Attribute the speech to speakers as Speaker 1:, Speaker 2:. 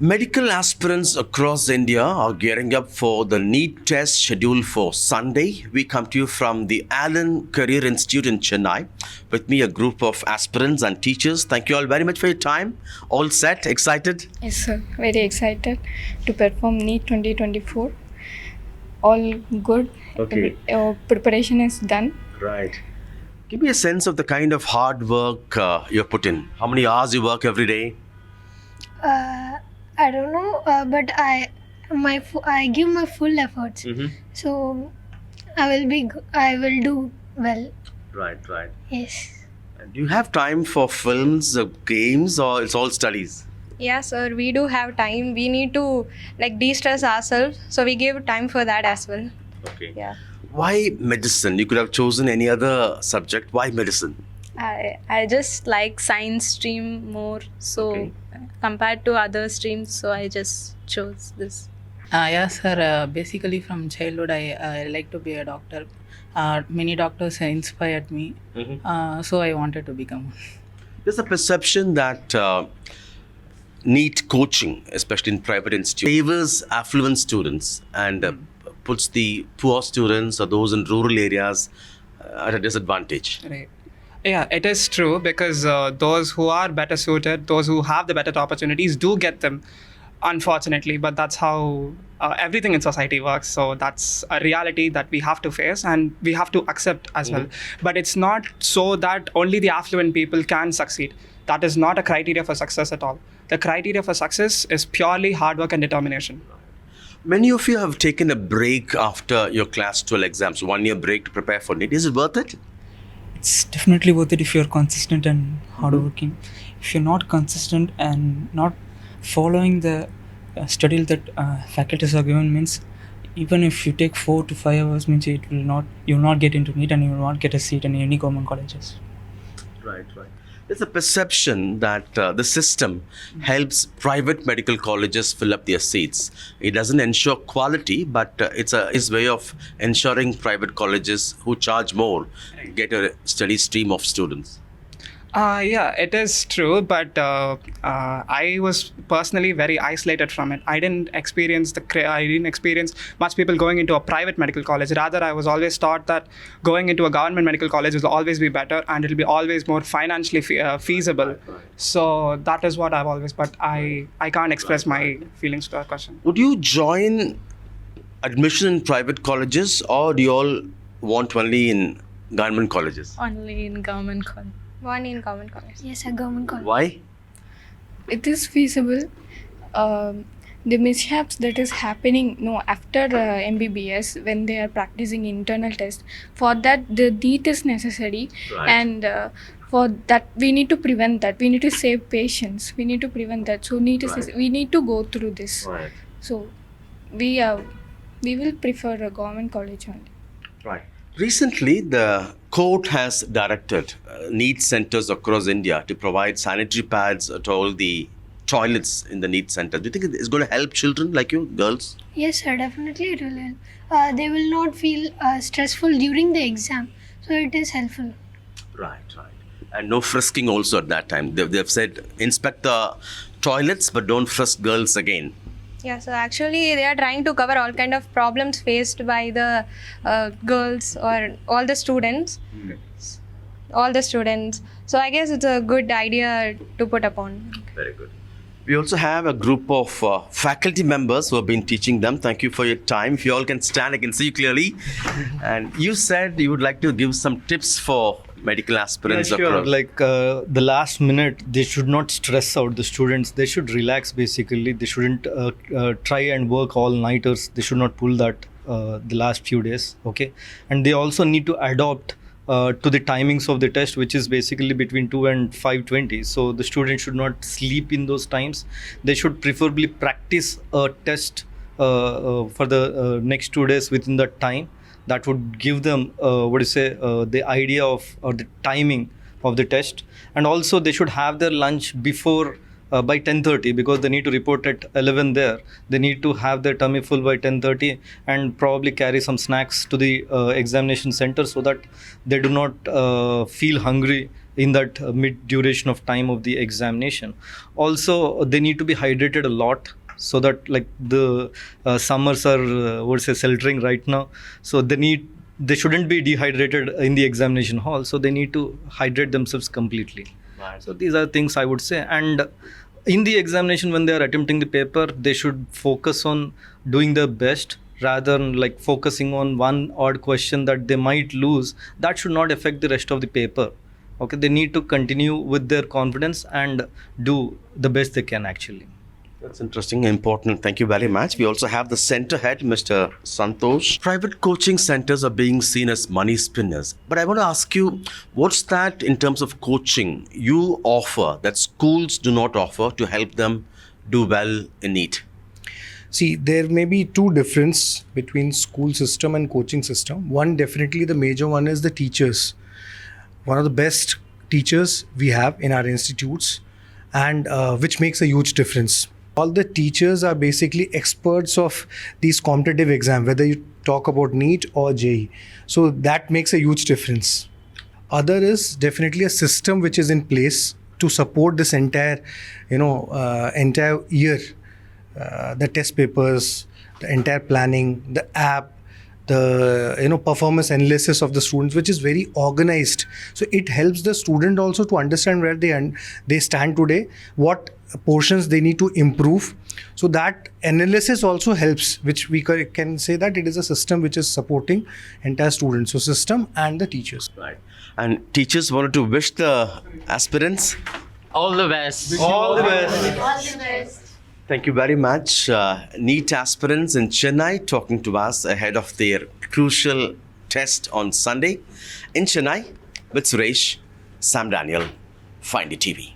Speaker 1: Medical aspirants across India are gearing up for the NEET test scheduled for Sunday. We come to you from the Allen Career Institute in Chennai. With me, a group of aspirants and teachers. Thank you all very much for your time. All set? Excited?
Speaker 2: Yes, sir. Very excited to perform NEET 2024. All good.
Speaker 1: Okay.
Speaker 2: Preparation is done.
Speaker 1: Right. Give me a sense of the kind of hard work you put in. How many hours you work every day?
Speaker 3: I don't know, but I give my full efforts. So I will do well.
Speaker 1: Right.
Speaker 3: Yes.
Speaker 1: And do you have time for films, games, or it's all studies?
Speaker 4: Yeah, sir, we do have time. We need to de-stress ourselves, so we give time for that as well.
Speaker 1: Okay.
Speaker 4: Yeah.
Speaker 1: Why medicine? You could have chosen any other subject. Why medicine?
Speaker 4: I just like science stream more, so
Speaker 1: Okay.
Speaker 4: compared to other streams, so I just chose this.
Speaker 5: Yes, sir. Basically, from childhood, I like to be a doctor. Many doctors inspired me, so I wanted to become one.
Speaker 1: There's a perception that NEET coaching, especially in private institutes, favors affluent students and puts the poor students or those in rural areas at a disadvantage.
Speaker 6: Right. Yeah, it is true because those who are better suited, those who have the better opportunities do get them, unfortunately. But that's how everything in society works. So that's a reality that we have to face and we have to accept as well. But it's not so that only the affluent people can succeed. That is not a criteria for success at all. The criteria for success is purely hard work and determination.
Speaker 1: Many of you have taken a break after your class 12 exams, 1 year break to prepare for NEET. Is it worth it?
Speaker 7: It's definitely worth it if you're consistent and hardworking. If you're not consistent and not following the schedule that faculties are given, means even if you take 4 to 5 hours, means you will not get into NEET and you will not get a seat in any government colleges.
Speaker 1: Right. There's a perception that the system helps private medical colleges fill up their seats. It doesn't ensure quality, but it's a way of ensuring private colleges who charge more get a steady stream of students.
Speaker 6: Yeah, it is true, but I was personally very isolated from it. I didn't experience much people going into a private medical college. Rather, I was always taught that going into a government medical college will always be better and it'll be always more financially feasible. So that is what I've always. But I can't express my feelings to that question.
Speaker 1: Would you join admission in private colleges, or do you all want only in government colleges?
Speaker 4: Only in government college. One in government college.
Speaker 3: Yes, a government college.
Speaker 1: Why?
Speaker 2: It is feasible. The mishaps that is happening after MBBS when they are practicing internal test, for that the NEET is necessary.
Speaker 1: Right.
Speaker 2: And for that we need to prevent that. We need to save patients. We need to prevent that. So NEET is
Speaker 1: Right.
Speaker 2: we need to go through this.
Speaker 1: Right.
Speaker 2: So we will prefer a government college only.
Speaker 1: Right. Recently, the court has directed NEET centers across India to provide sanitary pads to all the toilets in the NEET centers. Do you think it's going to help children like you, girls?
Speaker 3: Yes, sir. Definitely it will help. They will not feel stressful during the exam. So it is helpful.
Speaker 1: Right. And no frisking also at that time. They've said inspect the toilets, but don't frisk girls again.
Speaker 4: Yeah, so actually they are trying to cover all kind of problems faced by the girls or all the students. So I guess it's a good idea to put upon.
Speaker 1: Very good. We also have a group of faculty members who have been teaching them. Thank you for your time. If you all can stand, I can see you clearly. And you said you would like to give some tips for medical aspirants.
Speaker 8: Yeah, sure.
Speaker 1: across.
Speaker 8: Like the last minute, they should not stress out the students. They should relax, basically. They shouldn't try and work all-nighters. They should not pull that the last few days, okay? And they also need to adopt to the timings of the test, which is basically between 2 and 5:20. So the student should not sleep in those times. They should preferably practice a test for the next 2 days within that time. That would give them the idea of or the timing of the test. And also they should have their lunch before by 10:30, because they need to report at 11 there. They need to have their tummy full by 10:30 and probably carry some snacks to the examination center so that they do not feel hungry in that mid duration of time of the examination. Also, they need to be hydrated a lot, so that like the summers are sweltering right now, so they shouldn't be dehydrated in the examination hall, so they need to hydrate themselves completely.
Speaker 1: Right.
Speaker 8: So these are things I would say. And in the examination, when they are attempting the paper, they should focus on doing their best rather than like focusing on one odd question that they might lose. That should not affect the rest of the paper. Okay, they need to continue with their confidence and do the best they can actually.
Speaker 1: That's interesting, important. Thank you very much. We also have the center head, Mr. Santosh. Private coaching centers are being seen as money spinners. But I want to ask you, what's that in terms of coaching you offer that schools do not offer to help them do well in NEET?
Speaker 9: See, there may be two difference between school system and coaching system. One, definitely the major one is the teachers. One of the best teachers we have in our institutes, and which makes a huge difference. All the teachers are basically experts of these competitive exam, whether you talk about NEET or JEE. So that makes a huge difference. Other is definitely a system which is in place to support this entire year. The test papers, the entire planning, the app, the performance analysis of the students, which is very organized. So it helps the student also to understand where they stand today, what portions they need to improve. So that analysis also helps, which we can say that it is a system which is supporting entire students. So system and the teachers.
Speaker 1: Right. And teachers wanted to wish the aspirants
Speaker 10: All the best.
Speaker 8: All the best.
Speaker 1: Thank you very much. NEET aspirants in Chennai talking to us ahead of their crucial test on Sunday in Chennai with Suresh, Sam Daniel, Find NDTV.